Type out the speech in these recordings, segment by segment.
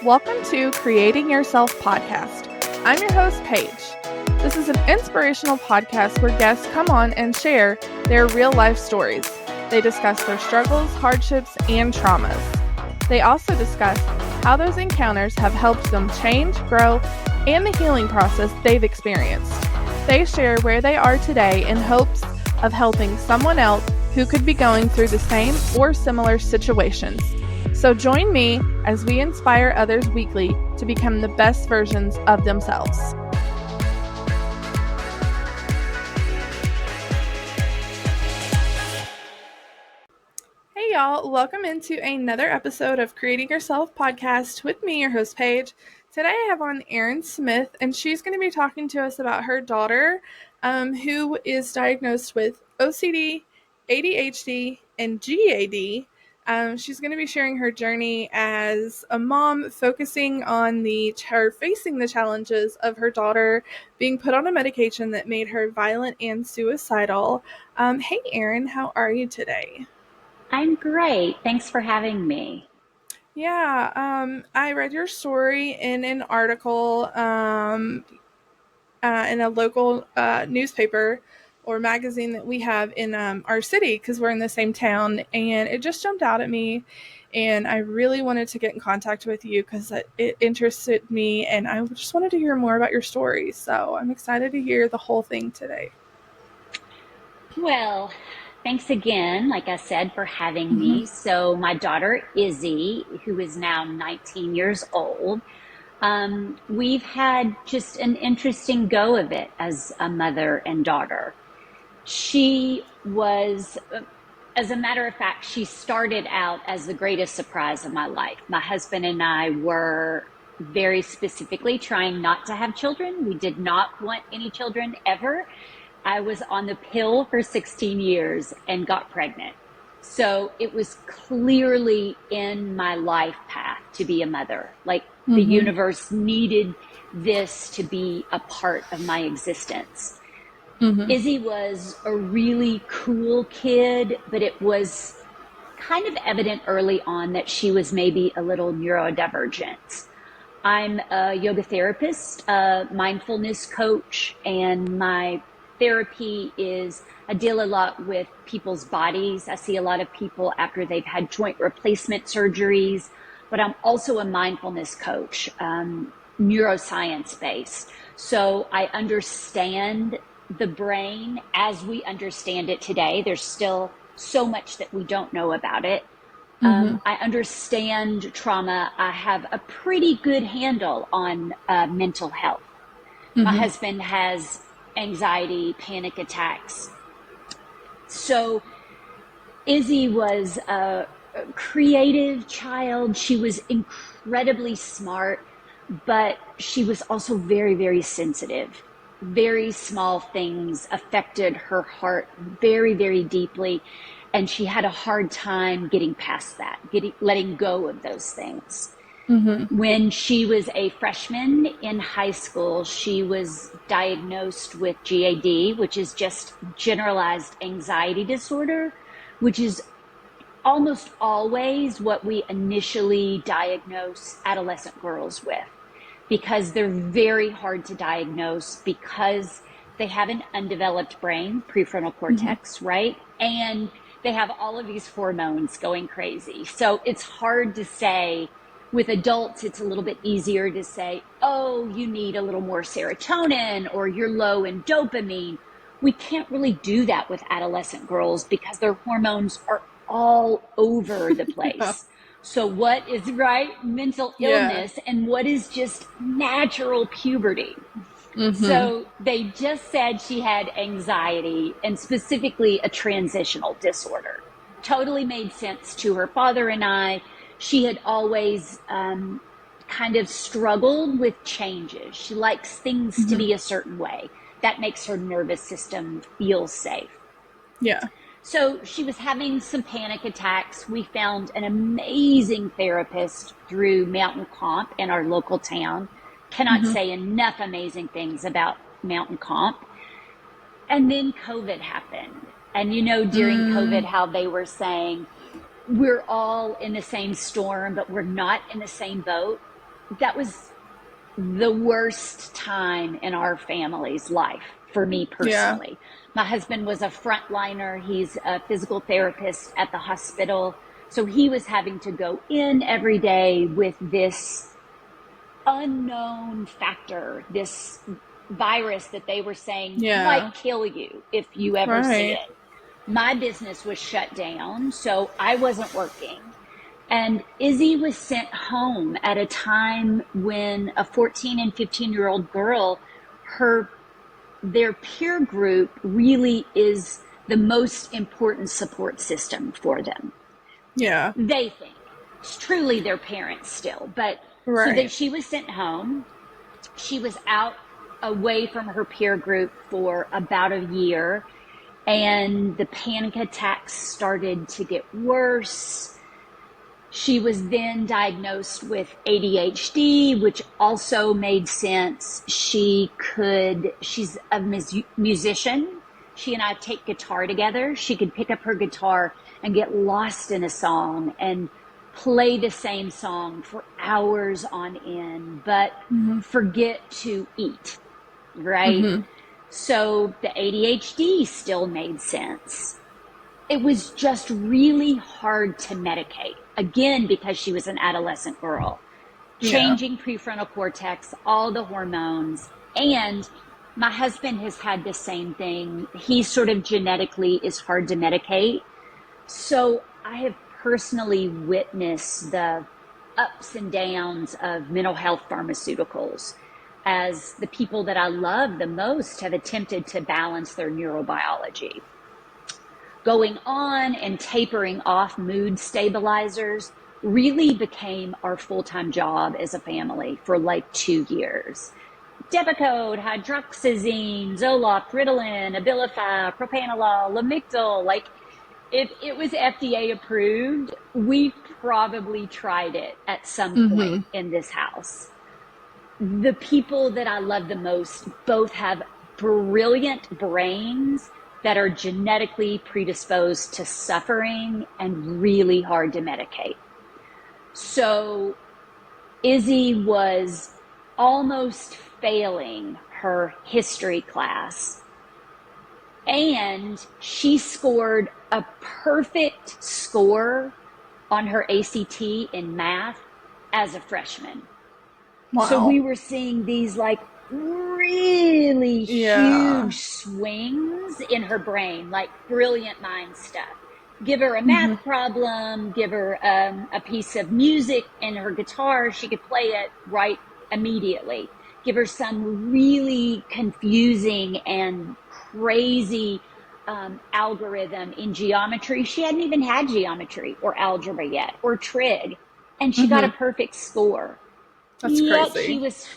Welcome to Creating Yourself podcast. I'm your host, Paige. This is an inspirational podcast where guests come on and share their real life stories. They discuss their struggles, hardships, and traumas. They also discuss how those encounters have helped them change, grow, and the healing process they've experienced. They share where they are today in hopes of helping someone else who could be going through the same or similar situations. So join me as we inspire others weekly to become the best versions of themselves. Hey y'all, welcome into another episode of Creating Yourself podcast with me, your host Paige. Today I have on Erin Smith, and she's going to be talking to us about her daughter who is diagnosed with OCD, ADHD, and GAD. She's going to be sharing her journey as a mom, focusing on her facing the challenges of her daughter being put on a medication that made her violent and suicidal. Hey Erin, how are you today? I'm great. Thanks for having me. Yeah, I read your story in an article in a local newspaper or magazine that we have in our city because we're in the same town, and it just jumped out at me, and I really wanted to get in contact with you because it interested me, and I just wanted to hear more about your story. So I'm excited to hear the whole thing today. Well, thanks again, like I said, for having me. So my daughter, Izzy, who is now 19 years old, we've had just an interesting go of it as a mother and daughter. She was, as a matter of fact, she started out as the greatest surprise of my life. My husband and I were very specifically trying not to have children. We did not want any children ever. I was on the pill for 16 years and got pregnant. So it was clearly in my life path to be a mother. Like the universe needed this to be a part of my existence. Izzy was a really cool kid, but it was kind of evident early on that she was maybe a little neurodivergent. I'm a yoga therapist, a mindfulness coach, and my therapy is I deal a lot with people's bodies. I see a lot of people after they've had joint replacement surgeries, but I'm also a mindfulness coach, neuroscience based. So I understand the brain as we understand it today. There's still so much that we don't know about it. I understand trauma. I have a pretty good handle on mental health. My husband has anxiety, panic attacks. So Izzy was a creative child. She was incredibly smart, but she was also very, very sensitive. Very small things affected her heart very, very deeply. And she had a hard time getting past that, letting go of those things. When she was a freshman in high school, she was diagnosed with GAD, which is just Generalized Anxiety Disorder, which is almost always what we initially diagnose adolescent girls with, because they're very hard to diagnose because they have an undeveloped brain, prefrontal cortex, right? And they have all of these hormones going crazy. So it's hard to say. With adults, it's a little bit easier to say, oh, you need a little more serotonin or you're low in dopamine. We can't really do that with adolescent girls because their hormones are all over the place. So what is mental illness and what is just natural puberty? So they just said she had anxiety and specifically a transitional disorder. Totally made sense to her father and I. She had always kind of struggled with changes. She likes things to be a certain way. That makes her nervous system feel safe. Yeah. So she was having some panic attacks. We found an amazing therapist through Mountain Comp in our local town. Cannot say enough amazing things about Mountain Comp. And then COVID happened. And during COVID, how they were saying, we're all in the same storm, but we're not in the same boat. That was the worst time in our family's life for me Yeah. personally. My husband was a frontliner. He's a physical therapist at the hospital. So he was having to go in every day with this unknown factor, this virus that they were saying Yeah. might kill you if you ever see Right. it. My business was shut down, so I wasn't working. And Izzy was sent home at a time when a 14 and 15-year-old girl, their peer group really is the most important support system for them. Yeah. They think it's truly their parents still, but so that Right. she was sent home. She was out away from her peer group for about a year, and the panic attacks started to get worse. She was then diagnosed with ADHD, which also made sense. She's a musician. She and I take guitar together. She could pick up her guitar and get lost in a song and play the same song for hours on end, but Mm-hmm. forget to eat, right? Mm-hmm. So the ADHD still made sense. It was just really hard to medicate. Again, because she was an adolescent girl, Yeah. changing prefrontal cortex, all the hormones. And my husband has had the same thing. He sort of genetically is hard to medicate. So I have personally witnessed the ups and downs of mental health pharmaceuticals as the people that I love the most have attempted to balance their neurobiology. Going on and tapering off mood stabilizers really became our full-time job as a family for like 2 years. Depakote, hydroxyzine, Zoloft, Ritalin, Abilify, propanolol, Lamictal, like if it was FDA approved, we probably tried it at some point Mm-hmm. in this house. The people that I love the most both have brilliant brains that are genetically predisposed to suffering and really hard to medicate. So Izzy was almost failing her history class, and she scored a perfect score on her ACT in math as a freshman. So Wow. we were seeing these like really Yeah. huge swings in her brain, like brilliant mind stuff. Give her a math Mm-hmm. problem, give her a piece of music in her guitar, she could play it right immediately. Give her some really confusing and crazy algorithm in geometry. She hadn't even had geometry or algebra yet, or trig, and she got a Mm-hmm. perfect score. That's Yet she crazy. was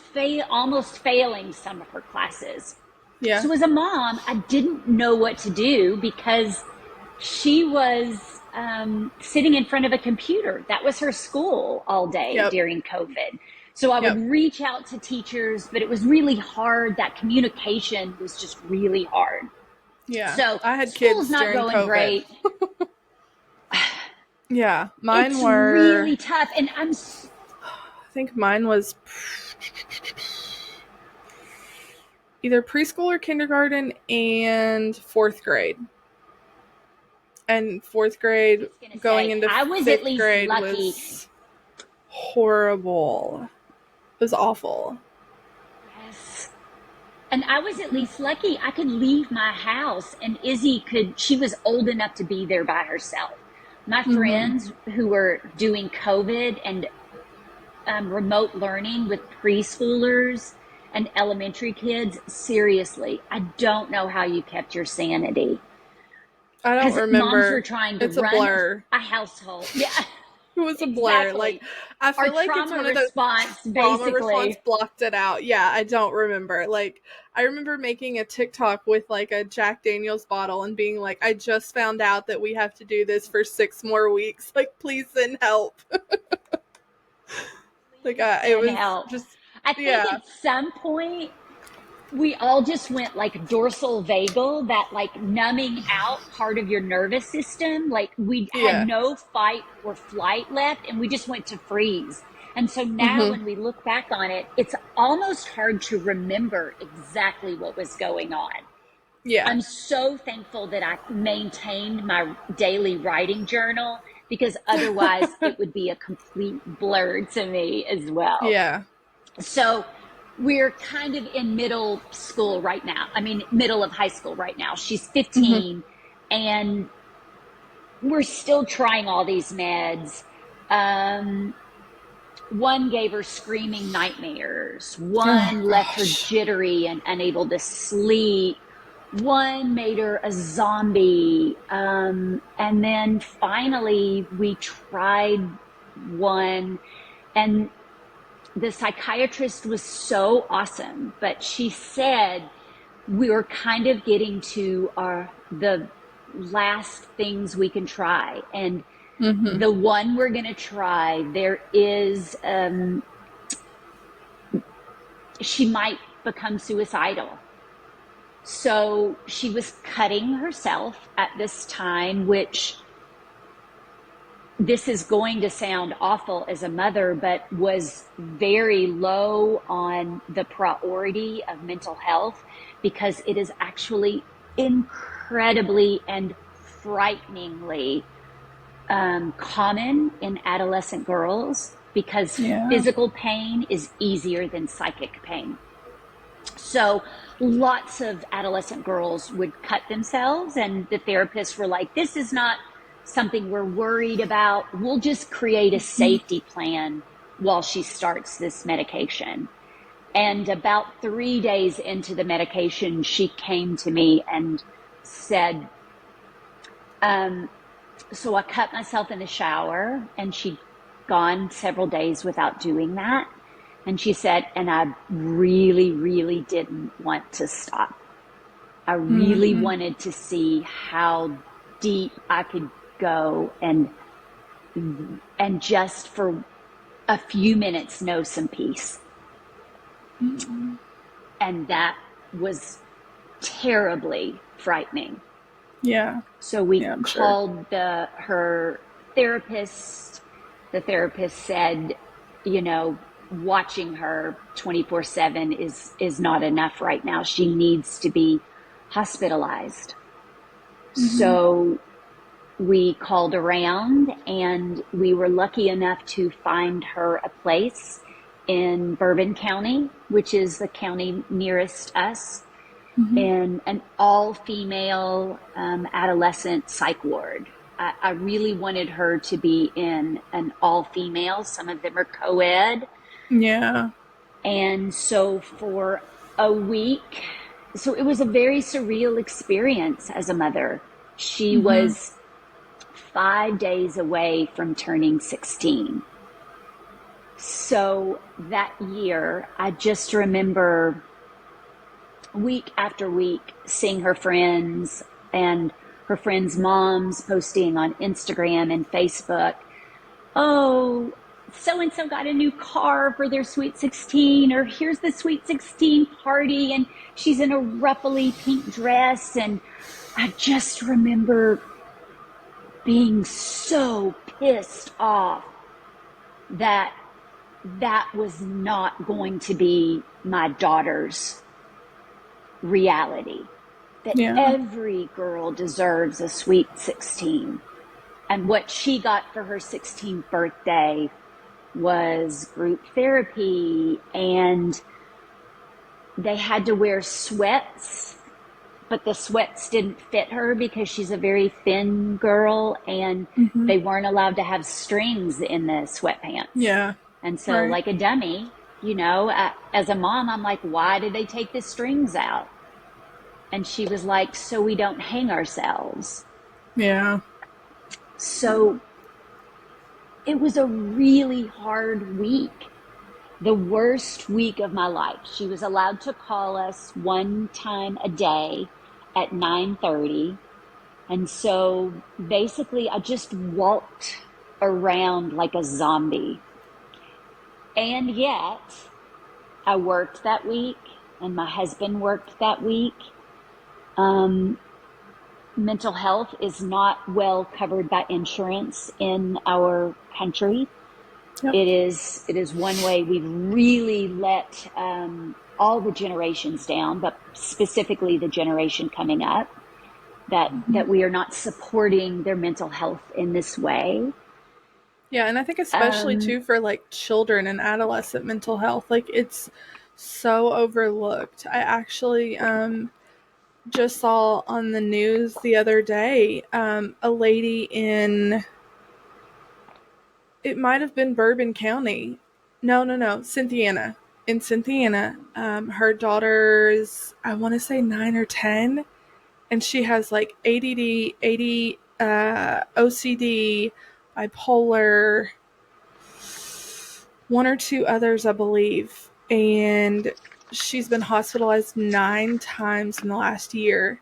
almost failing some of her classes. Yeah. So as a mom, I didn't know what to do because she was sitting in front of a computer. That was her school all day Yep. during COVID. So I would Yep. reach out to teachers, but it was really hard. That communication was just really hard. Yeah. So I had school's kids not during going COVID. great. Yeah. Mine It's were, really tough. And I think mine was either preschool or kindergarten and fourth grade. And fourth grade just going to going say, into I was at fifth least grade lucky. was horrible. It was awful. Yes. And I was at least lucky. I could leave my house and she was old enough to be there by herself. My Mm-hmm. friends who were doing COVID and remote learning with preschoolers and elementary kids, seriously, I don't know how you kept your sanity. I don't Because moms were remember. trying to It's a run blur. a household. Yeah, It was a blur. Like, exactly. I Our feel like it's trauma one of those response, trauma response basically. blocked it out. Yeah, I don't remember. Like, I remember making a TikTok with like a Jack Daniels bottle and being like, I just found out that we have to do this for 6 more weeks. Like, please send help. Like, Please it send was help. just, I think yeah. at some point we all just went like dorsal vagal, that like numbing out part of your nervous system. Like we had Yeah. no fight or flight left, and we just went to freeze. And so now Mm-hmm. when we look back on it, it's almost hard to remember exactly what was going on. Yeah. I'm so thankful that I maintained my daily writing journal, because otherwise it would be a complete blur to me as well. Yeah. So we're kind of in middle school right now. I mean, middle of high school right now. She's 15, and we're still trying all these meds. One gave her screaming nightmares. Oh One left her gosh. jittery and unable to sleep. One made her a zombie. And then finally we tried one, and the psychiatrist was so awesome, but she said we were kind of getting to the last things we can try. And the one we're going to try, there is, she might become suicidal. So she was cutting herself at this time, which, this is going to sound awful as a mother, but was very low on the priority of mental health, because it is actually incredibly and frighteningly common in adolescent girls, because physical pain is easier than psychic pain. So lots of adolescent girls would cut themselves, and the therapists were like, this is not something we're worried about. We'll just create a safety plan while she starts this medication. And about 3 days into the medication, she came to me and said, so I cut myself in the shower, and she'd gone several days without doing that. And she said, and I really, really didn't want to stop. I really wanted to see how deep I could go, and just for a few minutes know some peace. And that was terribly frightening. Yeah. So we Yeah, I'm called her therapist. The therapist said, watching her 24/7 is not enough right now. She needs to be hospitalized. So we called around, and we were lucky enough to find her a place in Bourbon County, which is the county nearest us, in an all-female adolescent psych ward. I really wanted her to be in an all-female. Some of them are co-ed. Yeah. And so for a week, so it was a very surreal experience as a mother. She was 5 days away from turning 16. So that year, I just remember week after week seeing her friends and her friends' moms posting on Instagram and Facebook, oh, so-and-so got a new car for their Sweet 16, or here's the Sweet 16 party, and she's in a ruffly pink dress. And I just remember being so pissed off that was not going to be my daughter's reality. That every girl deserves a Sweet 16. And what she got for her 16th birthday was group therapy, and they had to wear sweats, but the sweats didn't fit her because she's a very thin girl, and they weren't allowed to have strings in the sweatpants. Yeah. And so like a dummy, as a mom, I'm like, why did they take the strings out? And she was like, so we don't hang ourselves. Yeah. So it was a really hard week, the worst week of my life. She was allowed to call us one time a day at 9:30. And so basically I just walked around like a zombie. And yet I worked that week. and my husband worked that week. Mental health is not well covered by insurance in our country. Yep. It is one way we've really let all the generations down, but specifically the generation coming up, that we are not supporting their mental health in this way. Yeah, and I think especially too for like children and adolescent mental health, like it's so overlooked. I actually just saw on the news the other day a lady in, it might have been Bourbon County. No, Cynthiana. In Cynthiana, her daughter's, I want to say 9 or 10, and she has like ADD, OCD, bipolar, one or two others, I believe. And she's been hospitalized 9 times in the last year,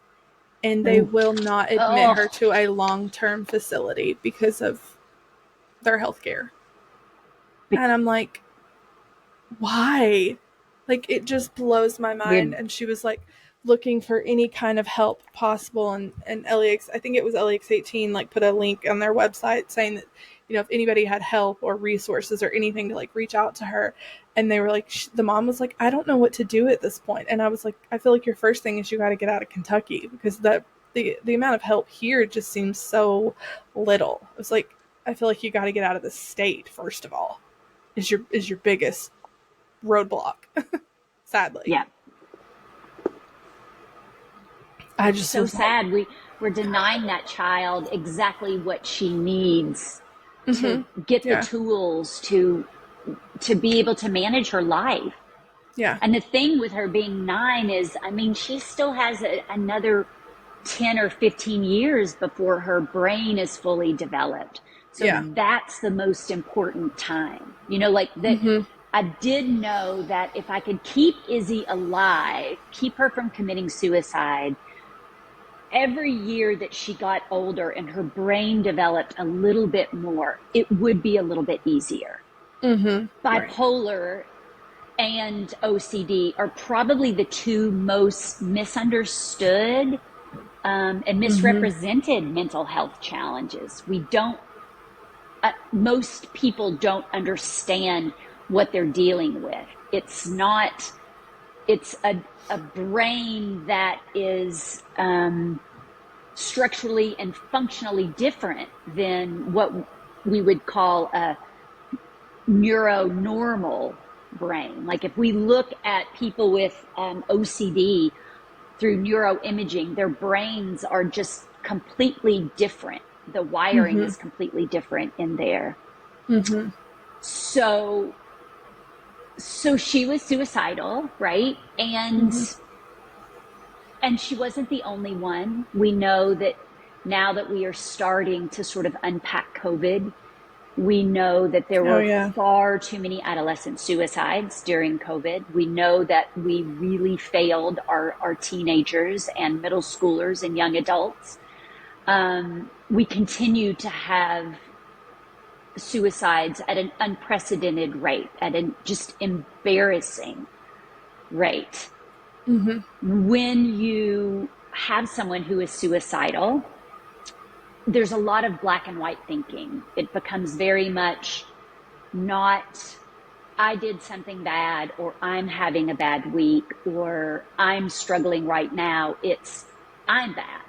and they will not admit her to a long-term facility because of their health care. And I'm like, why? Like, it just blows my mind. And she was like looking for any kind of help possible. And LEX, I think it was LEX 18, like put a link on their website saying that, you know, if anybody had help or resources or anything to like reach out to her. And they were like, the mom was like, I don't know what to do at this point. And I was like, I feel like your first thing is you got to get out of Kentucky, because the amount of help here just seems so little. It was like, I feel like you got to get out of the state, first of all, is your biggest roadblock. Sadly. Yeah. I just so sad. We're denying that child exactly what she needs to get the tools to be able to manage her life. Yeah. And the thing with her being 9 is, I mean, she still has another 10 or 15 years before her brain is fully developed. So that's the most important time. You know, like that. I did know that if I could keep Izzy alive, keep her from committing suicide, every year that she got older and her brain developed a little bit more, it would be a little bit easier. Bipolar and OCD are probably the two most misunderstood and misrepresented mental health challenges. Most people don't understand what they're dealing with. It's a brain that is structurally and functionally different than what we would call a neuronormal brain. Like if we look at people with OCD through neuroimaging, their brains are just completely different. The wiring is completely different in there. So she was suicidal, right? And she wasn't the only one. We know that now that we are starting to sort of unpack COVID, we know that there were far too many adolescent suicides during COVID. We know that we really failed our teenagers and middle schoolers and young adults. We continue to have suicides at an unprecedented rate, at a just embarrassing rate. When you have someone who is suicidal, there's a lot of black and white thinking. It becomes very much not, I did something bad, or I'm having a bad week, or I'm struggling right now. It's, I'm bad.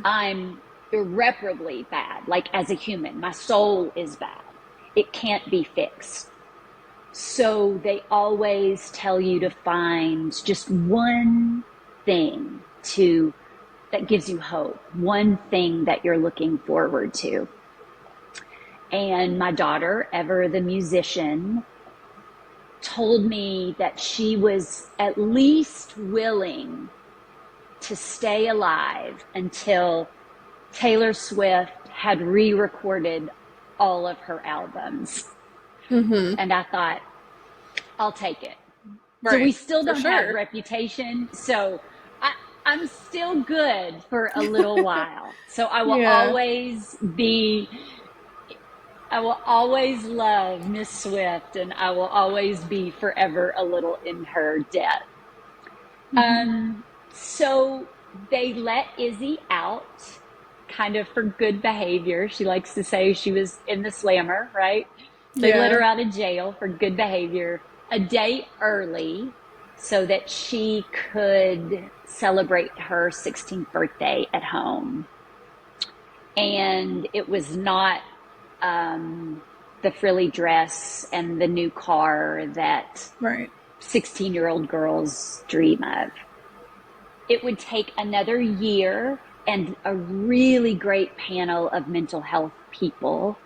I'm irreparably bad. Like as a human, my soul is bad. It can't be fixed. So they always tell you to find just one thing that gives you hope, one thing that you're looking forward to. And my daughter, Ever the musician, told me that she was at least willing to stay alive until Taylor Swift had re-recorded all of her albums. And I thought, I'll take it. Right. So we still don't have Reputation. So I'm still good for a little while. So I will always love Miss Swift, and I will always be forever a little in her debt. So they let Izzy out kind of for good behavior. She likes to say she was in the slammer, right? They let her Yeah. out of jail for good behavior a day early so that she could celebrate her 16th birthday at home. And it was not the frilly dress and the new car that Right. 16-year-old girls dream of. It would take another year and a really great panel of mental health people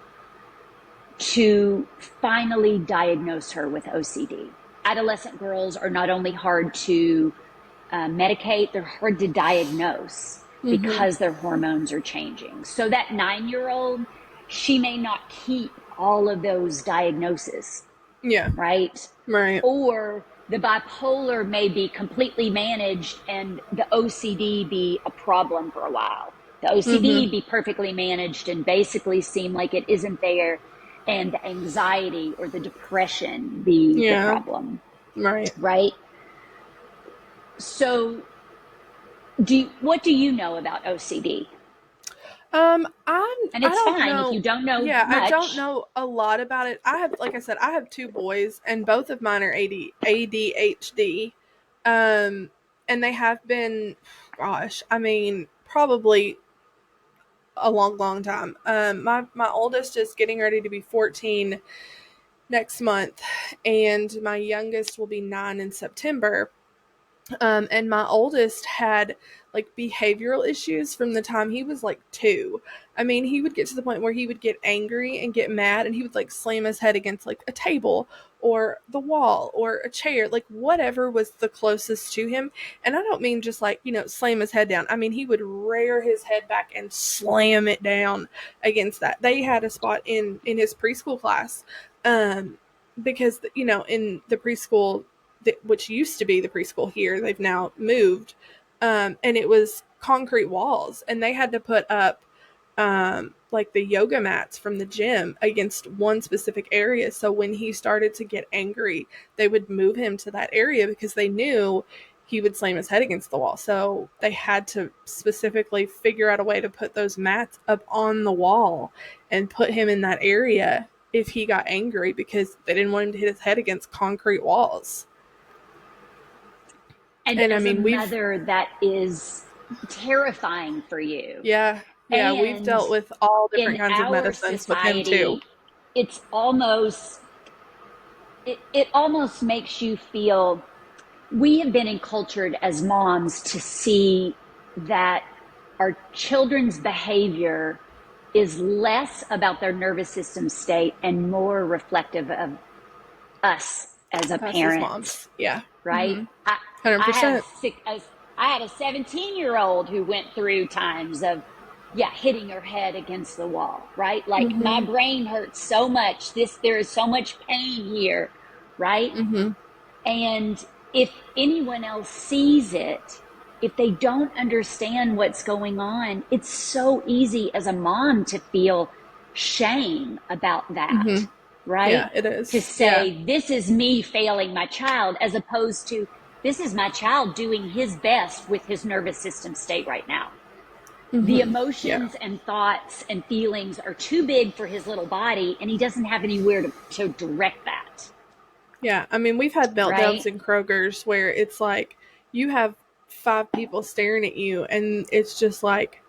to finally diagnose her with OCD. Adolescent girls are not only hard to medicate, they're hard to diagnose because their hormones are changing. So that 9-year-old, she may not keep all of those diagnoses, Yeah. right? Right. Or the bipolar may be completely managed and the OCD be a problem for a while. The OCD be perfectly managed and basically seem like it isn't there, and the anxiety or the depression be the Yeah. problem, Right. right? So what do you know about OCD? I And it's don't fine if you know. don't know Yeah, I don't much. know a lot about it. I have, like I said, I have two boys, and both of mine are ADHD, and they have been, gosh, I mean, probably a long, long time. My oldest is getting ready to be 14 next month, and my youngest will be 9 in September. And my oldest had like behavioral issues from the time he was like 2. I mean, he would get to the point where he would get angry and get mad, and he would like slam his head against like a table or the wall or a chair, like whatever was the closest to him. And I don't mean just like, slam his head down. I mean, he would rear his head back and slam it down against that. They had a spot in his preschool class, because in the preschool, which used to be the preschool here, they've now moved, and it was concrete walls, and they had to put up like the yoga mats from the gym against one specific area. So when he started to get angry, they would move him to that area because they knew he would slam his head against the wall. So they had to specifically figure out a way to put those mats up on the wall and put him in that area if he got angry, because they didn't want him to hit his head against concrete walls. And And I as a mean, mother, that is terrifying for you. yeah, we've And dealt with all different in kinds of our medicines with him too. society, it's almost, it almost makes you feel, we have been encultured as moms to see that our children's behavior is less about their nervous system state and more reflective of us as a Us as parent, moms. Yeah. right? Mm-hmm. I have 100%. I had a 17-year-old who went through times of, yeah, hitting her head against the wall, right? Like, my Mm-hmm. brain hurts so much. There is so much pain here, right? Mm-hmm. And if anyone else sees it, if they don't understand what's going on, it's so easy as a mom to feel shame about that, Mm-hmm. right? Yeah, it To is. Yeah. say, this is me failing my child, as opposed to, this is my child doing his best with his nervous system state right now. The Mm-hmm. Yeah. emotions and thoughts and feelings are too big for his little body, and he doesn't have anywhere to direct that, Yeah. I mean, we've had meltdowns right? in Kroger's where it's like you have 5 people staring at you, and it's just like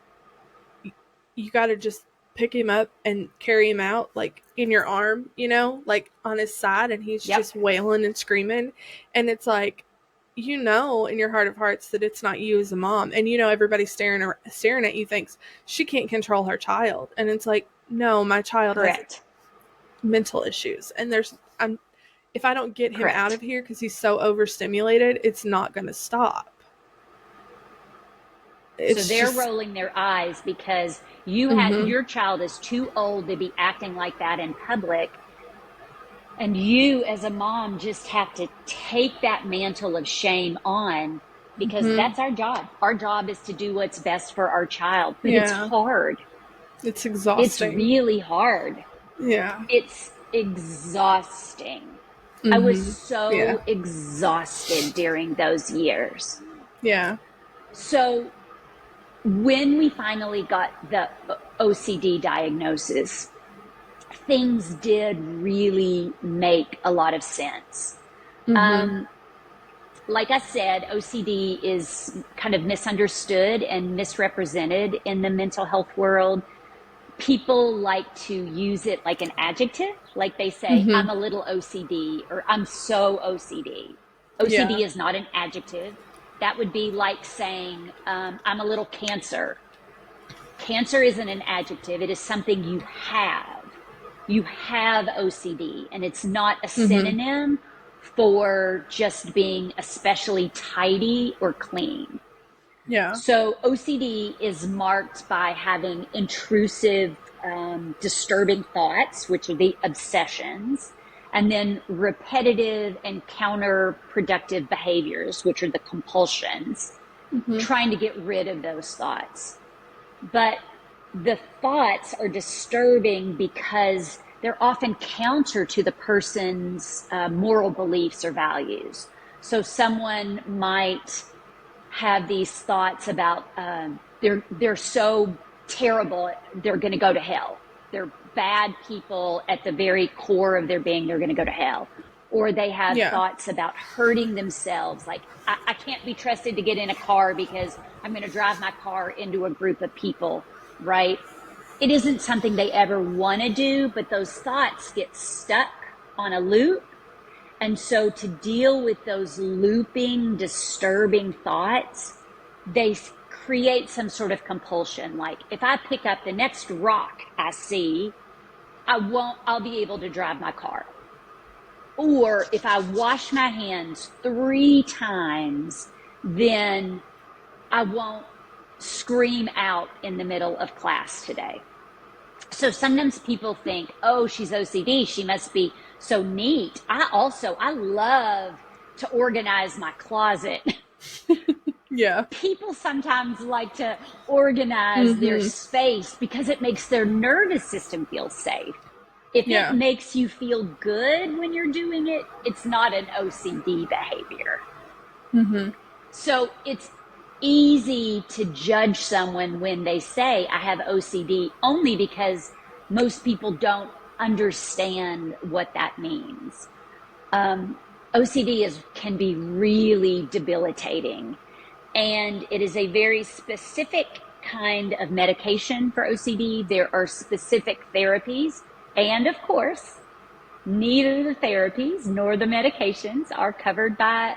you got to just pick him up and carry him out, like in your arm, like on his side, and he's Yep, just wailing and screaming. And it's like, in your heart of hearts that it's not you as a mom, and everybody staring at you thinks she can't control her child, and it's like, no, my child has correct, mental issues, and if I don't get him out of correct. here because he's so overstimulated, it's not going to stop. So It's they're just, rolling their eyes because mm-hmm, your child is too old to be acting like that in public. And you as a mom just have to take that mantle of shame on, because mm-hmm, that's our job. Our job is to do what's best for our child, but it's yeah, hard. it's It's exhausting. really hard. Yeah. It's exhausting. I was Mm-hmm. Yeah. so exhausted during those years. Yeah. So when we finally got the OCD diagnosis, things did really make a lot of sense. Mm-hmm. Like I said, OCD is kind of misunderstood and misrepresented in the mental health world. People like to use it like an adjective, like they say, Mm-hmm. I'm a little OCD or I'm so OCD. Yeah. OCD is not an adjective. That would be like saying, I'm a little cancer. Cancer isn't an adjective, it is something you have. You have OCD, and it's not a Mm-hmm. synonym for just being especially tidy or clean. Yeah. So OCD is marked by having intrusive, disturbing thoughts, which are the obsessions, and then repetitive and counterproductive behaviors, which are the compulsions, Mm-hmm. trying to get rid of those thoughts. But the thoughts are disturbing because they're often counter to the person's moral beliefs or values. So someone might have these thoughts about they're so terrible, they're going to go to hell. They're bad people at the very core of their being. They're going to go to hell. Or they have Yeah. thoughts about hurting themselves, like I can't be trusted to get in a car because I'm going to drive my car into a group of people, right? It isn't something they ever want to do, but those thoughts get stuck on a loop. And so to deal with those looping, disturbing thoughts, they create some sort of compulsion. Like if I pick up the next rock I see, I'll be able to drive my car. Or if I wash my hands 3 times, then I won't scream out in the middle of class today. So sometimes people think, oh, she's OCD. She must be so neat. I love to organize my closet. Yeah. People sometimes like to organize their Mm-hmm. space because it makes their nervous system feel safe. If it Yeah. makes you feel good when you're doing it, it's not an OCD behavior. Mm-hmm. So it's easy to judge someone when they say, I have OCD, only because most people don't understand what that means. OCD can be really debilitating, and it is a very specific kind of medication for OCD. There are specific therapies, and of course, neither the therapies nor the medications are covered by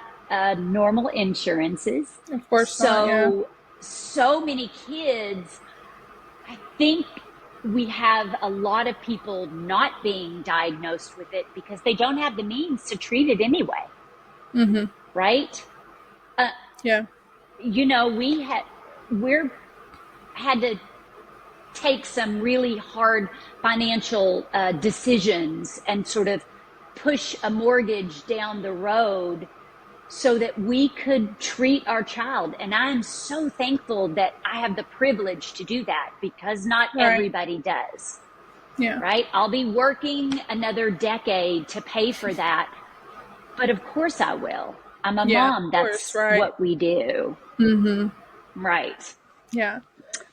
normal insurances. Of course not. Yeah. So many kids, I think we have a lot of people not being diagnosed with it because they don't have the means to treat it anyway, Mm-hmm. right? Uh, Yeah. we're had to take some really hard financial decisions and sort of push a mortgage down the road so that we could treat our child. And I am so thankful that I have the privilege to do that, because not Right. everybody does, Yeah. right? I'll be working another decade to pay for that, but of course I will. I'm a Yeah. Of mom. course. That's Right. what we do. Mm-hmm. Right. Yeah.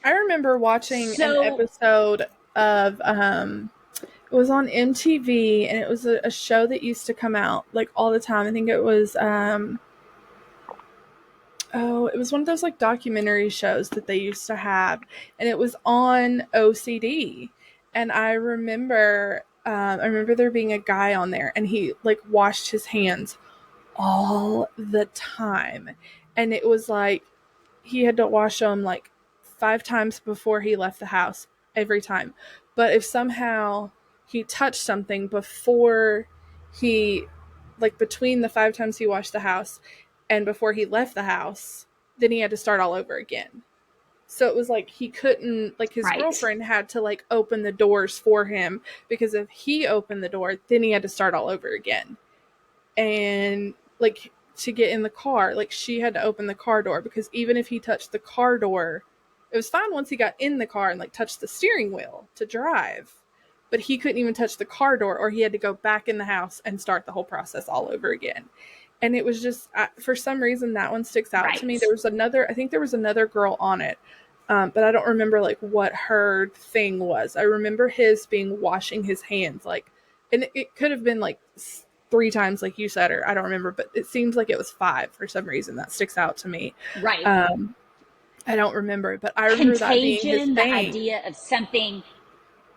I remember watching an So, episode of it was on MTV, and it was a show that used to come out like all the time. I think it was oh, it was one of those like documentary shows that they used to have, and it was on OCD. And I remember there being a guy on there, and he like washed his hands all the time, and it was like he had to wash them like 5 times before he left the house every time. But if somehow he touched something before he, like between the 5 times he washed the house and before he left the house, then he had to start all over again. So it was like he couldn't, like his right. girlfriend had to like open the doors for him, because if he opened the door, then he had to start all over again. And like to get in the car, like she had to open the car door, because even if he touched the car door, it was fine once he got in the car and like touched the steering wheel to drive, but he couldn't even touch the car door, or he had to go back in the house and start the whole process all over again. And it was just, for some reason, that one sticks out to me. Right. I think there was another girl on it, but I don't remember like what her thing was. I remember his being washing his hands, like, and it could have been like 3 times, like you said, or I don't remember, but it seems like it was 5 for some reason. That sticks out to me. Right. I don't remember, but I remember that being his Contagion, the thing. idea of something.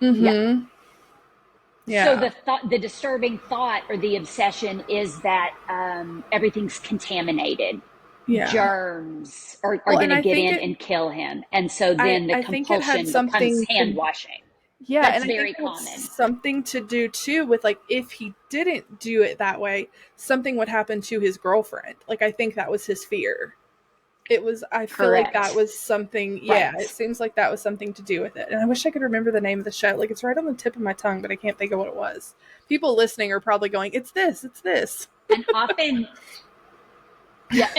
Yeah. Mm-hmm. So Yeah. the disturbing thought or the obsession is that everything's contaminated. Yeah. Germs are Well, going and to I get think in and kill him. And so then the I think it had compulsion becomes something hand to, washing. yeah, That's and I think very it had common. something to do too with like if he didn't do it that way, something would happen to his girlfriend. Like I think that was his fear. It was, I feel like that Correct. was something, yeah, Right. it seems like that was something to do with it. And I wish I could remember the name of the show. Like it's right on the tip of my tongue, but I can't think of what it was. People listening are probably going, it's this, it's this. And often, yeah.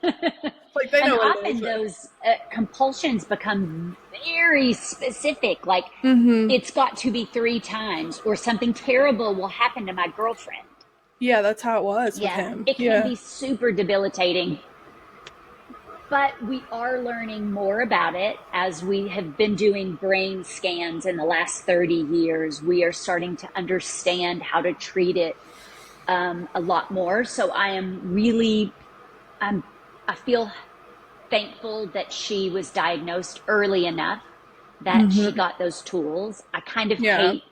Like they And know what it is. often those compulsions become very specific. Like Mm-hmm. it's got to be 3 times or something terrible will happen to my girlfriend. Yeah, that's how it was with Yeah. him. It can Yeah. be super debilitating. But we are learning more about it as we have been doing brain scans in the last 30 years. We are starting to understand how to treat it a lot more. So I feel thankful that she was diagnosed early enough that she Mm-hmm. got those tools. I kind of Yeah. hate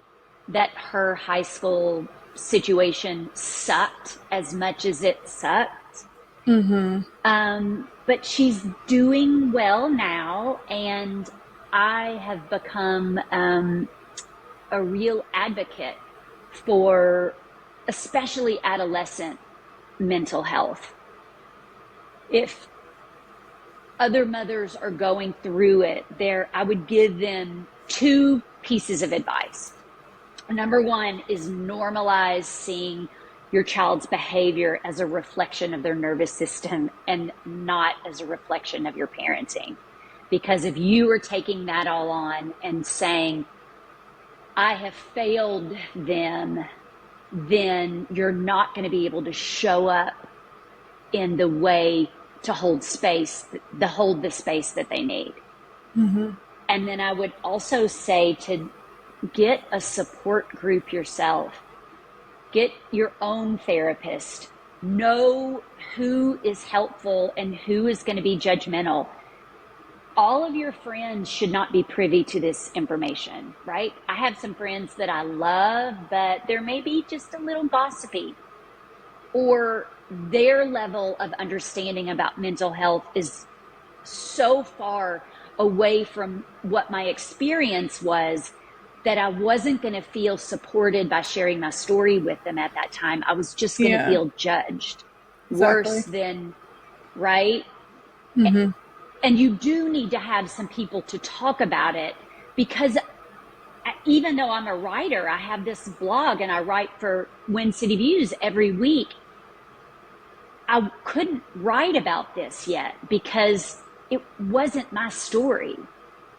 that her high school situation sucked as much as it sucked. Mm-hmm. But she's doing well now, and I have become a real advocate for especially adolescent mental health. If other mothers are going through it, I would give them 2 pieces of advice. Number 1 is normalize seeing your child's behavior as a reflection of their nervous system and not as a reflection of your parenting. Because if you are taking that all on and saying, I have failed them, then you're not going to be able to show up in the way to hold the space that they need. Mm-hmm. And then I would also say to get a support group yourself. Get your own therapist. Know who is helpful and who is going to be judgmental. All of your friends should not be privy to this information, right? I have some friends that I love, but they're maybe just a little gossipy, or their level of understanding about mental health is so far away from what my experience was that I wasn't going to feel supported by sharing my story with them at that time. I was just going to Yeah. feel judged. Exactly. Worse than, right? Mm-hmm. And you do need to have some people to talk about it, because even though I'm a writer, I have this blog and I write for Wind City Views every week. I couldn't write about this yet because it wasn't my story.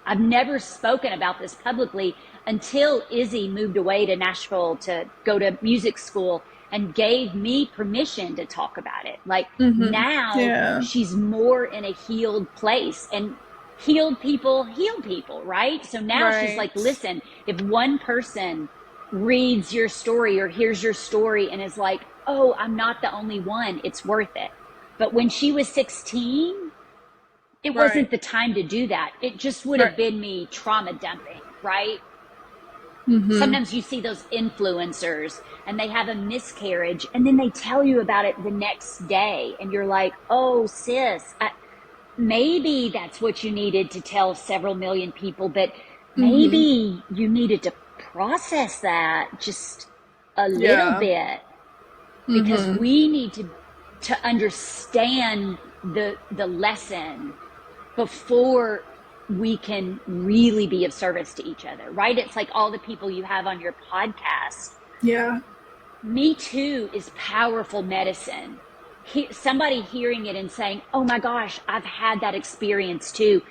I've never spoken about this publicly until Izzy moved away to Nashville to go to music school and gave me permission to talk about it. Like Mm-hmm. now Yeah. she's more in a healed place, and healed people heal people, right? So now she's Right. like, listen, if one person reads your story or hears your story and is like, oh, I'm not the only one, it's worth it. But when she was 16, it Right. wasn't the time to do that. It just would Right. have been me trauma dumping, right? Mm-hmm. Sometimes you see those influencers and they have a miscarriage and then they tell you about it the next day. And you're like, oh, sis, maybe that's what you needed to tell several million people, but Mm-hmm. maybe you needed to process that just a little Yeah. bit, because Mm-hmm. we need to understand the lesson before we can really be of service to each other, right? It's like all the people you have on your podcast. Yeah. Me Too is powerful medicine. Somebody hearing it and saying, oh my gosh, I've had that experience too.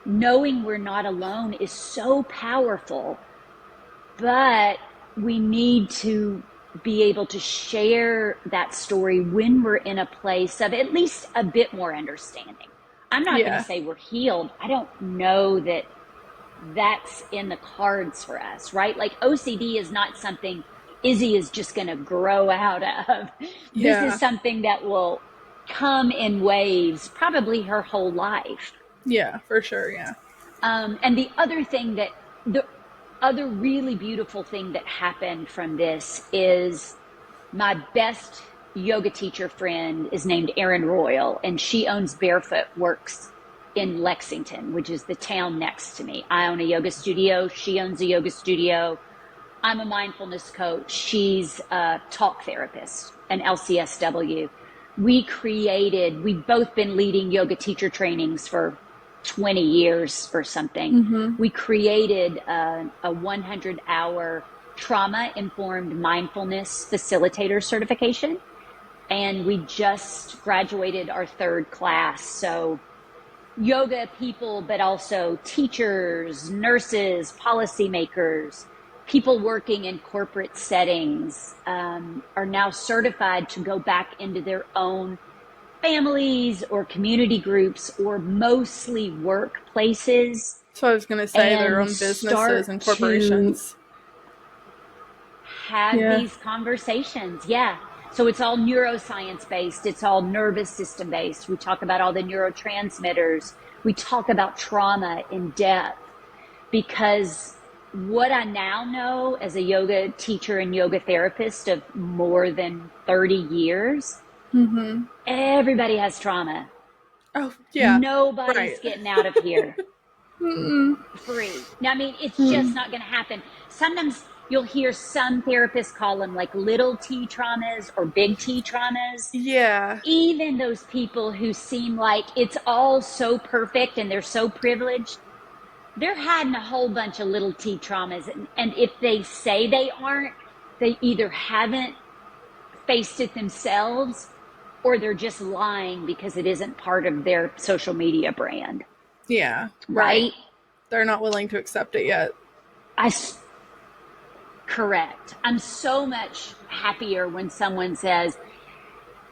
Knowing we're not alone is so powerful, but we need to be able to share that story when we're in a place of at least a bit more understanding. I'm not going to say we're healed. I don't know that that's in the cards for us, right? Like OCD is not something Izzy is just going to grow out of. This is something that will come in waves, probably her whole life. Yeah, for sure. Yeah. And the other really beautiful thing that happened from this is my best yoga teacher friend is named Erin Royal, and she owns Barefoot Works in Lexington, which is the town next to me. I own a yoga studio. She owns a yoga studio. I'm a mindfulness coach. She's a talk therapist, an LCSW. We've both been leading yoga teacher trainings for 20 years or something. We created a 100-hour trauma-informed mindfulness facilitator certification. And we just graduated our 3rd class. So yoga people, but also teachers, nurses, policymakers, people working in corporate settings are now certified to go back into their own families or community groups or mostly workplaces. So I was going to say their own businesses and corporations. Have these conversations. Yeah. So it's all neuroscience based. It's all nervous system based. We talk about all the neurotransmitters. We talk about trauma in depth, because what I now know as a yoga teacher and yoga therapist of more than 30 years, everybody has trauma. Oh, yeah. Nobody's getting out of here free. Now, I mean, it's just not going to happen. Sometimes you'll hear some therapists call them like little T traumas or big T traumas. Yeah. Even those people who seem like it's all so perfect and they're so privileged, they're hiding a whole bunch of little T traumas. And if they say they aren't, they either haven't faced it themselves or they're just lying because it isn't part of their social media brand. Yeah. Right? They're not willing to accept it yet. Correct. I'm so much happier when someone says,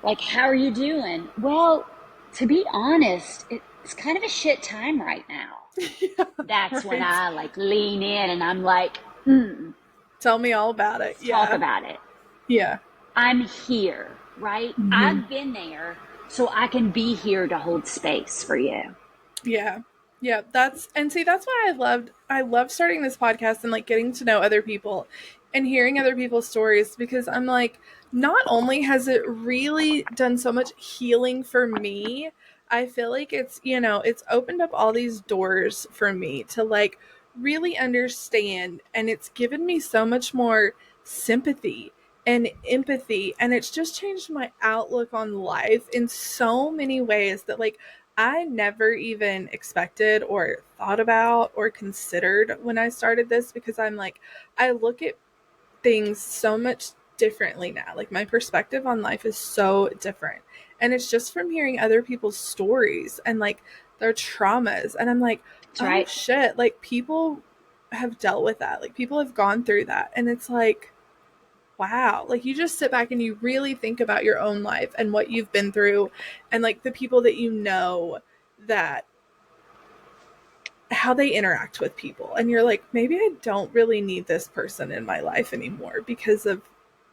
like, how are you doing? Well, to be honest, it's kind of a shit time right now. That's when I like lean in and I'm like, tell me all about it. Talk about it. Yeah. I'm here, right? I've been there, so I can be here to hold space for you. Yeah. Yeah, that's why I loved starting this podcast and like getting to know other people and hearing other people's stories, because I'm like, not only has it really done so much healing for me, I feel like it's, it's opened up all these doors for me to like really understand, and it's given me so much more sympathy and empathy, and it's just changed my outlook on life in so many ways that like I never even expected or thought about or considered when I started this, because I'm like, I look at things so much differently now. Like my perspective on life is so different. And it's just from hearing other people's stories and like their traumas. And I'm like, shit, like people have dealt with that. Like people have gone through that. And it's like, wow, like you just sit back and you really think about your own life and what you've been through and like the people that you know, that how they interact with people, and you're like, maybe I don't really need this person in my life anymore because of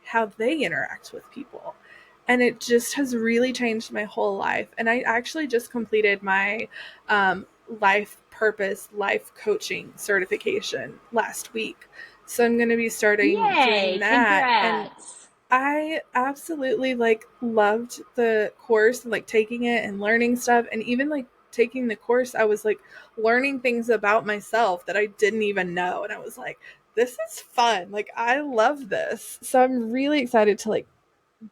how they interact with people. And it just has really changed my whole life. And I actually just completed my life purpose life coaching certification last week. So I'm going to be starting doing that. Congrats. And I absolutely like loved the course and like taking it and learning stuff. And even like taking the course, I was like learning things about myself that I didn't even know. And I was like, this is fun. Like, I love this. So I'm really excited to like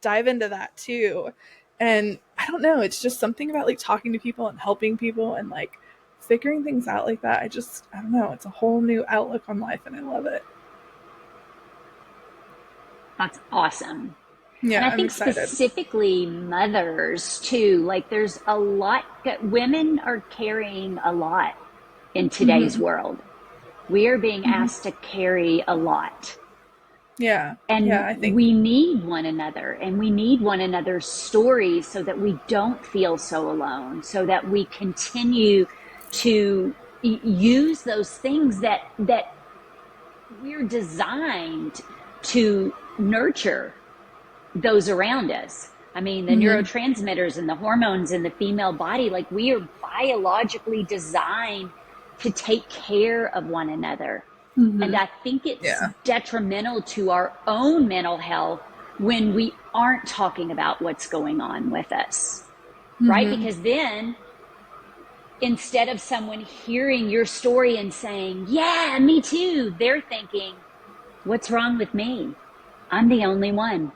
dive into that too. And I don't know, it's just something about like talking to people and helping people and like figuring things out like that. I don't know, it's a whole new outlook on life and I love it. That's awesome. Yeah, and I think excited. Specifically mothers too, like there's a lot that women are carrying a lot in today's world. We are being asked to carry a lot. Yeah. And Yeah, I think. we need one another, and we need one another's stories so that we don't feel so alone, so that we continue to use those things that we're designed to nurture those around us. I mean, the Mm-hmm. neurotransmitters and the hormones in the female body, like, we are biologically designed to take care of one another. And Mm-hmm. I think it's Yeah. detrimental to our own mental health when we aren't talking about what's going on with us, right? Mm-hmm. Because then instead of someone hearing your story and saying, yeah, me too, they're thinking, what's wrong with me? I'm the only one.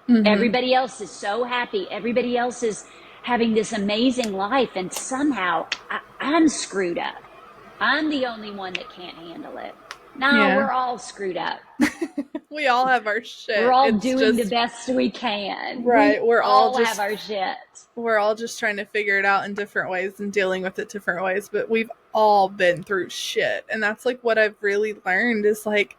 Mm-hmm. Everybody else is so happy. Everybody else is having this amazing life. And somehow I'm screwed up. I'm the only one that can't handle it. No, Yeah. we're all screwed up. We all have our We're shit. all It's doing the just best we can. We right. all have our shit. We're all just trying to figure it out in different ways and dealing with it different ways, but we've all been through shit. And that's like what I've really learned is like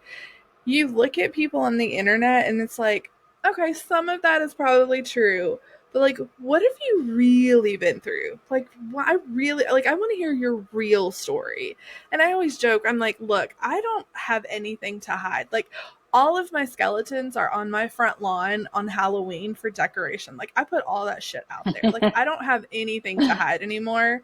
you look at people on the internet and it's like, okay, some of that is probably true. But like, what have you really been through? Like, I really like. I want to hear your real story. And I always joke. I'm like, look, I don't have anything to hide. Like, all of my skeletons are on my front lawn on Halloween for decoration. Like, I put all that shit out there. Like, I don't have anything to hide anymore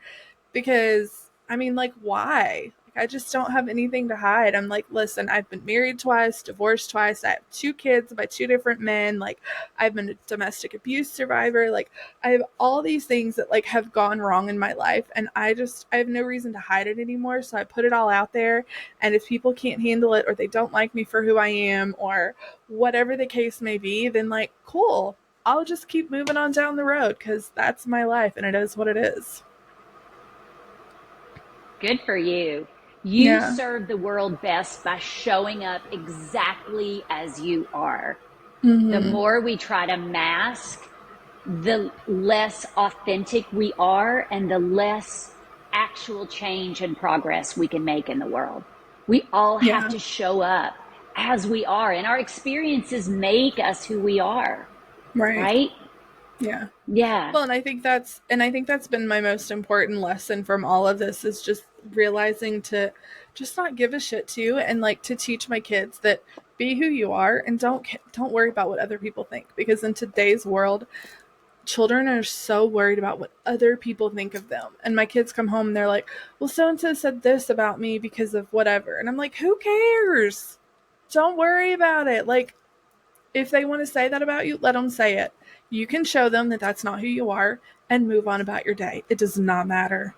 because I mean, like, why? Like, I just don't have anything to hide. I'm like, listen, I've been married twice, divorced twice. I have 2 kids by 2 different men. Like, I've been a domestic abuse survivor. Like, I have all these things that like have gone wrong in my life, and I have no reason to hide it anymore. So I put it all out there. And if people can't handle it, or they don't like me for who I am, or whatever the case may be, then like, cool. I'll just keep moving on down the road because that's my life, and it is what it is. Good for you. You Yeah. serve the world best by showing up exactly as you are. The Mm-hmm. more we try to mask, the less authentic we are and the less actual change and progress we can make in the world. We all have Yeah. to show up as we are, and our experiences make us who we are, Right. right? Yeah. Yeah, Well, and I think that's been my most important lesson from all of this is just realizing to just not give a shit to and like to teach my kids that be who you are and don't worry about what other people think because in today's world children are so worried about what other people think of them. And my kids come home and they're like, "Well, so and so said this about me because of whatever." And I'm like, "Who cares? Don't worry about it." Like if they want to say that about you, let them say it. You can show them that that's not who you are and move on about your day. It does not matter.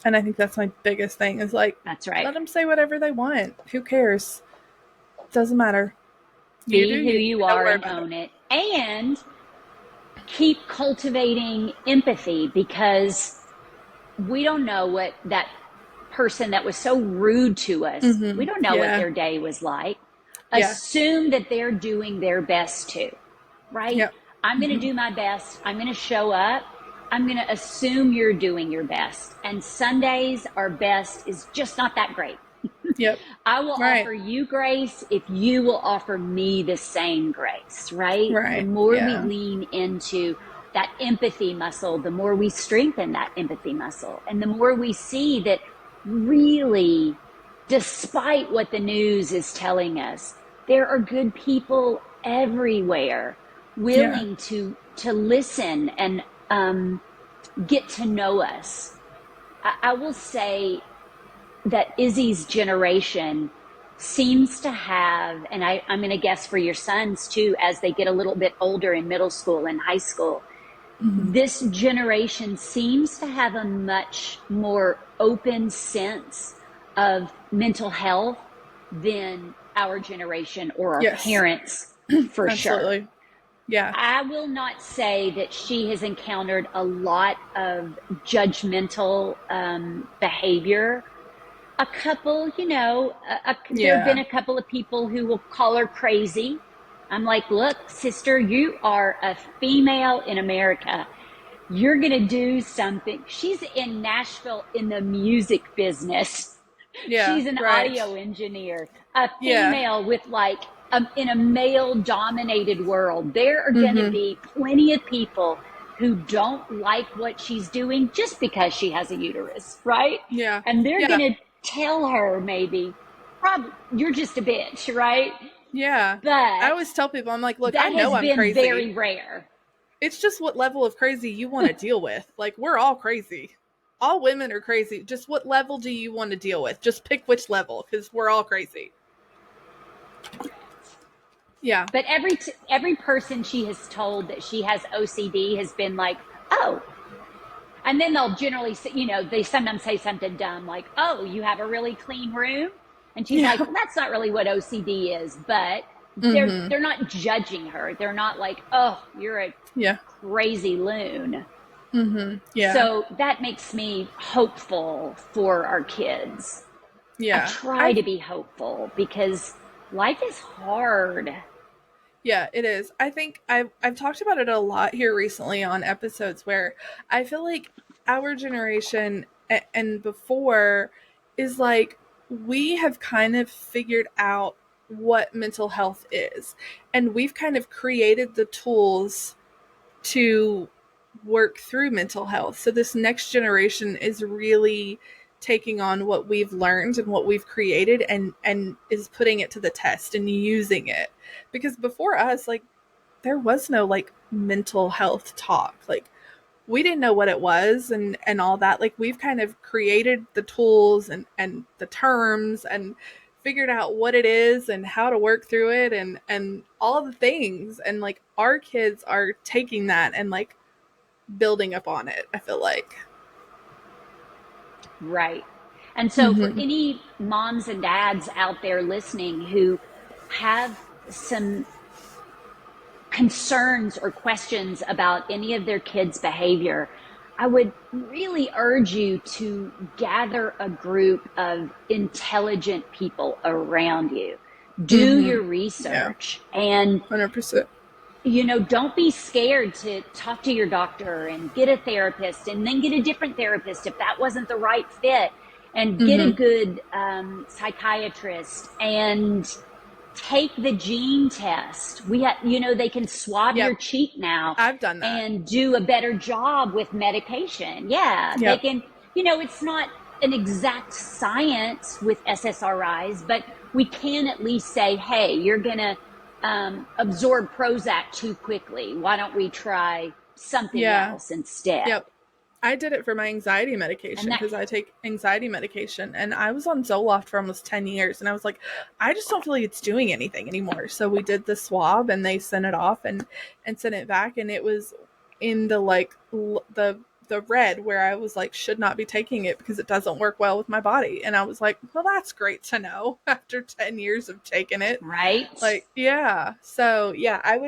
And I think that's my biggest thing is like, that's right. let them say whatever they want. Who cares? Doesn't matter. You do Be who you. you Don't are worry and about it. own it. And keep cultivating empathy, because we don't know what that person that was so rude to us, we Mm-hmm. don't know what Yeah. their day was like. Yeah. Assume that they're doing their best too, right? Yep. I'm going to Mm-hmm. do my best. I'm going to show up. I'm going to assume you're doing your best. And Sundays, our best is just not that great. Yep. I will Right. offer you grace if you will offer me the same grace, right? The Right. more we Yeah. lean into that empathy muscle, the more we strengthen that empathy muscle. And the more we see that really, despite what the news is telling us, there are good people everywhere Yeah. willing to listen and get to know us. I will say that Izzy's generation seems to have, and I'm going to guess for your sons too, as they get a little bit older in middle school and high school, Mm-hmm. this generation seems to have a much more open sense of mental health than our generation or our Yes. parents, for sure. Absolutely. Yeah. I will not say that she has encountered a lot of judgmental behavior. A couple, there have been Yeah. a couple of people who will call her crazy. I'm like, look, sister, you are a female in America. You're going to do something. She's in Nashville in the music business. Yeah. She's an Right. audio engineer. a Yeah. female with like, in a male dominated world, there are going to Mm-hmm. be plenty of people who don't like what she's doing just because she has a uterus, right? Yeah. And they're Yeah. going to tell her maybe, probably, you're just a bitch, right? Yeah. I But always tell people, I'm like, look, I that know has I'm been crazy. very rare. It's just what level of crazy you want to deal with. Like, we're all crazy. All women are crazy. Just what level do you want to deal with? Just pick which level, because we're all crazy. Yeah. But every person she has told that she has OCD has been like, oh. And then they'll generally say, they sometimes say something dumb like, oh, you have a really clean room. And she's like, Yeah. well, that's not really what OCD is, but Mm-hmm. they're not judging her. They're not like, oh, you're a Yeah. crazy loon. Mm-hmm. Yeah. So that makes me hopeful for our kids. I Yeah. try to be hopeful because life is hard. Yeah, it is. I think I've talked about it a lot here recently on episodes where I feel like our generation and before is like we have kind of figured out what mental health is, and we've kind of created the tools to work through mental health. So this next generation is really taking on what we've learned and what we've created and is putting it to the test and using it. Because before us, like, there was no like mental health talk. Like, we didn't know what it was and all that. Like, we've kind of created the tools and the terms and figured out what it is and how to work through it and all the things. And like, our kids are taking that and like building up on it, I feel like. Right. And so, for Mm-hmm. any moms and dads out there listening who have some concerns or questions about any of their kids' behavior, I would really urge you to gather a group of intelligent people around you. Do Mm-hmm. your Yeah. research and 100%. don't be scared to talk to your doctor and get a therapist and then get a different therapist if that wasn't the right fit, and get a Mm-hmm. good psychiatrist, and take the gene test. They can swab your Yep. cheek now I've done that. and do a better job with medication. Yeah, they Yep. can, it's not an exact science with SSRIs, but we can at least say, hey, you're going to absorb Prozac too quickly. Why don't we try something Yeah. else instead? Yep. I did it for my anxiety medication And that, because I take anxiety medication and I was on Zoloft for almost 10 years and I was like, I just don't feel like it's doing anything anymore. So we did the swab and they sent it off and sent it back, and it was in the like the red where I was like, should not be taking it because it doesn't work well with my body. And I was like, well, that's great to know after 10 years of taking it. right? Like, yeah. So, yeah, I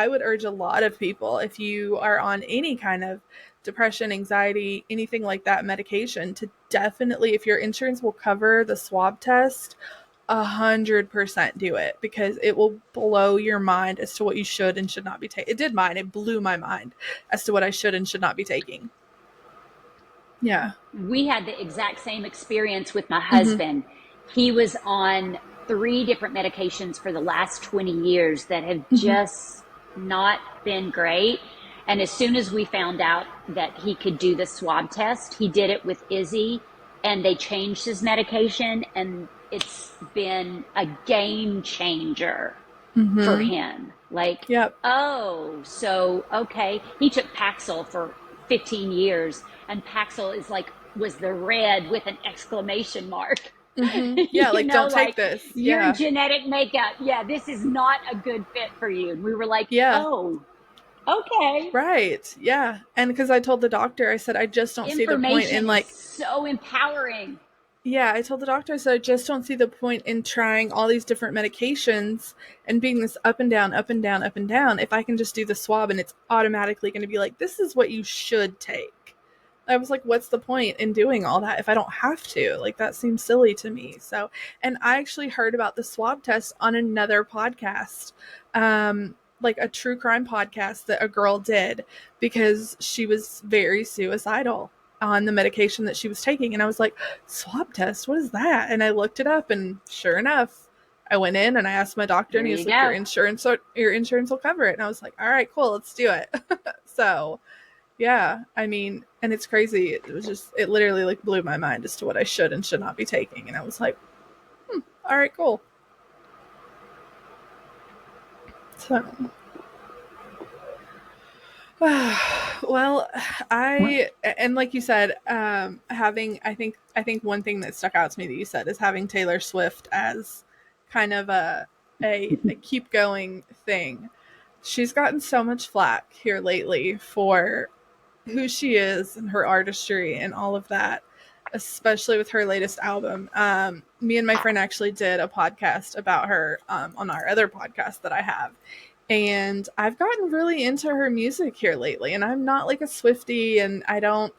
would urge a lot of people, if you are on any kind of depression, anxiety, anything like that medication, to definitely, if your insurance will cover the swab test, 100% do it, because it will blow your mind as to what you should and should not be taking. It did mine. It blew my mind as to what I should and should not be taking. Yeah. We had the exact same experience with my Mm-hmm. husband. He was on 3 different medications for the last 20 years that have Mm-hmm. just not been great. And as soon as we found out that he could do the swab test, he did it with Izzy, and they changed his medication, and it's been a game changer for Mm-hmm. him. Like, Yep. oh, so, okay. He took Paxil for 15 years, and Paxil was the red with an exclamation mark. Mm-hmm. Yeah, like, don't take Like, this. your Yeah. genetic makeup, yeah, this is not a good fit for you. And we were like, Yeah. oh, okay. Right. Yeah. And because I told the doctor, I said, I just don't see the point in Information is like, so empowering. yeah, I told the doctor, I said, I just don't see the point in trying all these different medications and being this up and down, up and down, up and down, if I can just do the swab and it's automatically going to be like, this is what you should take. I was like, what's the point in doing all that if I don't have to? Like, that seems silly to me. So, and I actually heard about the swab test on another podcast, like a true crime podcast that a girl did because she was very suicidal on the medication that she was taking. And I was like, swab test, what is that? And I looked it up, and sure enough, I went in and I asked my doctor, and There he you was like, your go. insurance will cover it. And I was like, all right, cool, let's do it. So yeah, I mean, and it's crazy. It literally like blew my mind as to what I should and should not be taking. And I was like, all right, cool. So, well, and like you said, I think one thing that stuck out to me that you said is having Taylor Swift as kind of a keep going thing. She's gotten so much flack here lately for who she is and her artistry and all of that, especially with her latest album. Me and my friend actually did a podcast about her on our other podcast that I have. And I've gotten really into her music here lately. And I'm not like a Swiftie, and I don't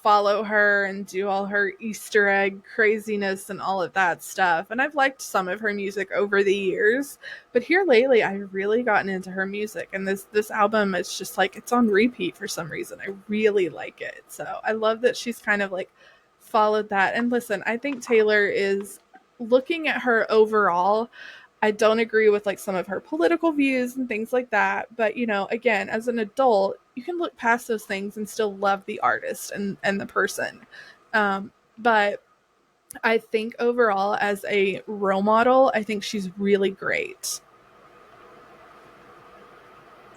follow her and do all her Easter egg craziness and all of that stuff. And I've liked some of her music over the years, but here lately I've really gotten into her music, and this album is just like it's on repeat for some reason. I really like it. So I love that she's kind of like followed that. And listen, I think Taylor is, looking at her overall, I don't agree with like some of her political views and things like that. But again, as an adult, you can look past those things and still love the artist and the person. But I think overall, as a role model, I think she's really great.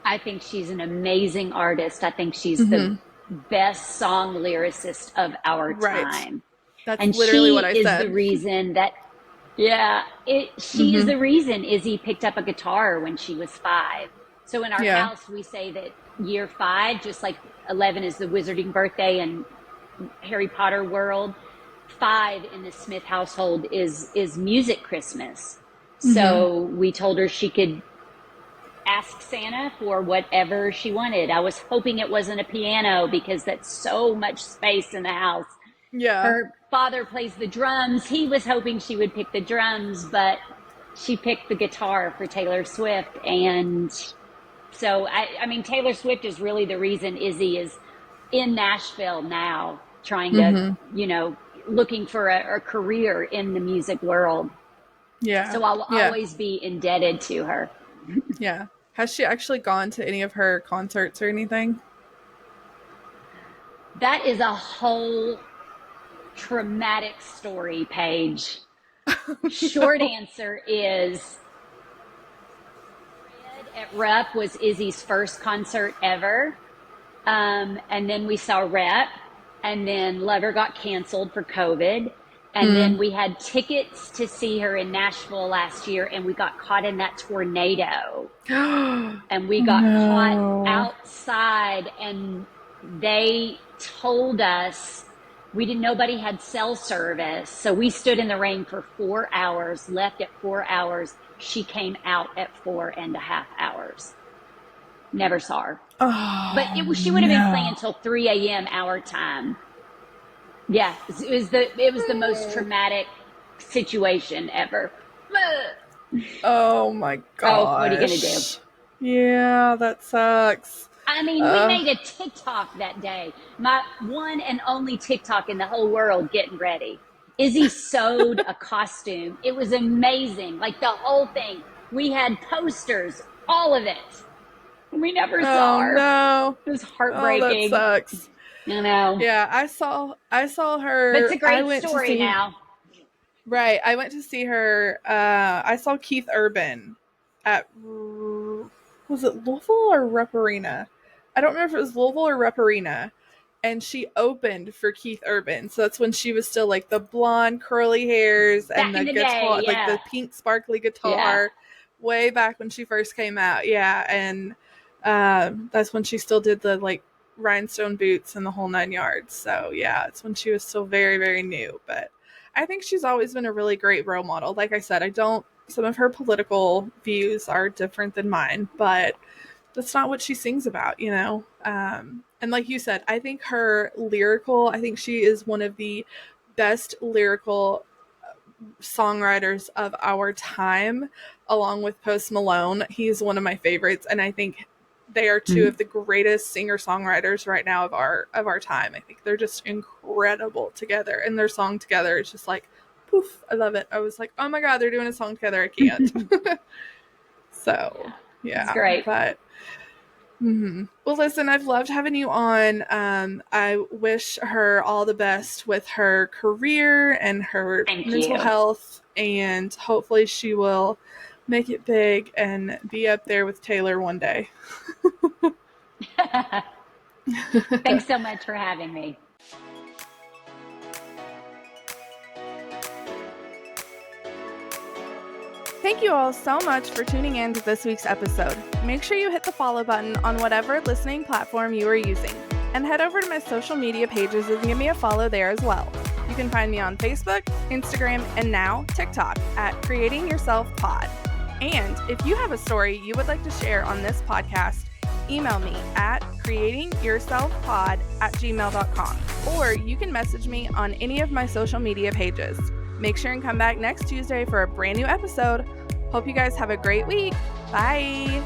I think she's an amazing artist. I think she's the best song lyricist of our Right. time. That's And literally what she I is the said. reason that, she is the reason Izzy picked up a guitar when she was 5. So in our Yeah. house, we say that year 5, just like 11 is the wizarding birthday and Harry Potter world, 5 in the Smith household is music Christmas. So we told her she could ask Santa for whatever she wanted. I was hoping it wasn't a piano because that's so much space in the house. Yeah. Her father plays the drums. He was hoping she would pick the drums, but she picked the guitar for Taylor Swift. And so, I mean, Taylor Swift is really the reason Izzy is in Nashville now, trying to, looking for a career in the music world. Yeah. So I'll Yeah. always be indebted to her. Yeah. Has she actually gone to any of her concerts or anything? That is a whole traumatic story, Paige. Short answer is at Rep was Izzy's first concert ever. And then we saw Rep, and then Lover got canceled for COVID. And then we had tickets to see her in Nashville last year, and we got caught in that tornado. And we got caught outside, and they told us nobody had cell service. So we stood in the rain for 4 hours, left at 4 hours. She came out at 4.5 hours. Never saw her. But she would have been playing until 3 a.m. our time. Yeah, it was the most traumatic situation ever. Oh my gosh. Oh, what are you gonna do? Yeah, that sucks. I mean, we made a TikTok that day. My one and only TikTok in the whole world getting ready. Izzy sewed a costume. It was amazing. Like the whole thing. We had posters, all of it. We never saw her. No. It was heartbreaking. Oh, that sucks. I know. Yeah, I saw her. But it's a great story now. Right. I went to see her. I saw Keith Urban at, was it Louisville or Rupp Arena? I don't remember if it was Louisville or Rupp Arena. And she opened for Keith Urban. So that's when she was still like the blonde curly hairs and the guitar, like the pink sparkly guitar, way back when she first came out. Yeah. And that's when she still did the like rhinestone boots and the whole 9 yards. So yeah, it's when she was still very, very new. But I think she's always been a really great role model. Like I said, some of her political views are different than mine, but that's not what she sings about, and like you said, I think I think she is one of the best lyrical songwriters of our time, along with Post Malone. He's one of my favorites, and I think they are two of the greatest singer-songwriters right now of our time. I think they're just incredible together, and their song together is just like poof, I love it. I was like, oh my God, they're doing a song together. I can't. So, It's yeah. great. But, well, listen, I've loved having you on. I wish her all the best with her career and her Thank mental you. health. And hopefully she will make it big and be up there with Taylor one day. Thanks so much for having me. Thank you all so much for tuning in to this week's episode. Make sure you hit the follow button on whatever listening platform you are using. And head over to my social media pages and give me a follow there as well. You can find me on Facebook, Instagram, and now TikTok at Creating Yourself Pod. And if you have a story you would like to share on this podcast, email me at creatingyourselfpod@gmail.com, or you can message me on any of my social media pages. Make sure and come back next Tuesday for a brand new episode. Hope you guys have a great week. Bye.